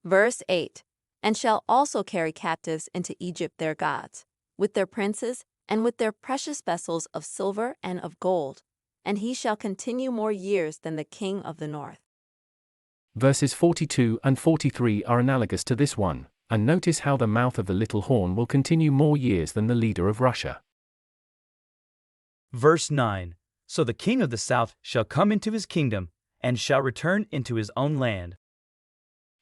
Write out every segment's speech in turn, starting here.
Verse 8. And shall also carry captives into Egypt their gods, with their princes, and with their precious vessels of silver and of gold, and he shall continue more years than the king of the north. Verses 42 and 43 are analogous to this one, and notice how the mouth of the little horn will continue more years than the leader of Russia. Verse 9. So the king of the south shall come into his kingdom, and shall return into his own land.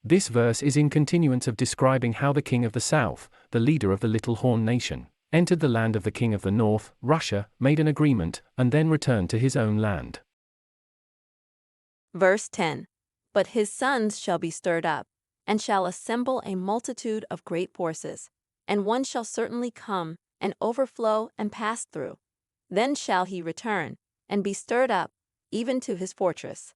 This verse is in continuance of describing how the king of the south, the leader of the little horn nation, entered the land of the king of the north, Russia, made an agreement, and then returned to his own land. Verse 10. But his sons shall be stirred up, and shall assemble a multitude of great forces, and one shall certainly come, and overflow and pass through. Then shall he return, and be stirred up, even to his fortress.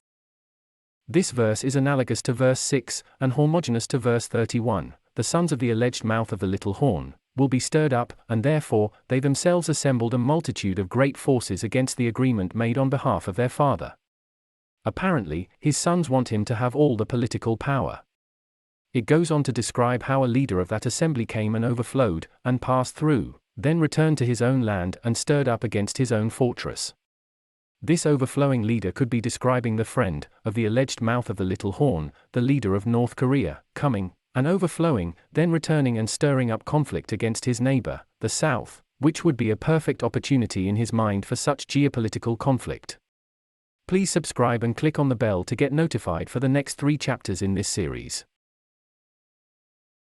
This verse is analogous to verse 6, and homogeneous to verse 31. The sons of the alleged mouth of the little horn will be stirred up, and therefore they themselves assembled a multitude of great forces against the agreement made on behalf of their father. Apparently, his sons want him to have all the political power. It goes on to describe how a leader of that assembly came and overflowed, and passed through, then returned to his own land and stirred up against his own fortress. This overflowing leader could be describing the friend of the alleged mouth of the little horn, the leader of North Korea, coming, and overflowing, then returning and stirring up conflict against his neighbor, the South, which would be a perfect opportunity in his mind for such geopolitical conflict. Please subscribe and click on the bell to get notified for the next 3 chapters in this series.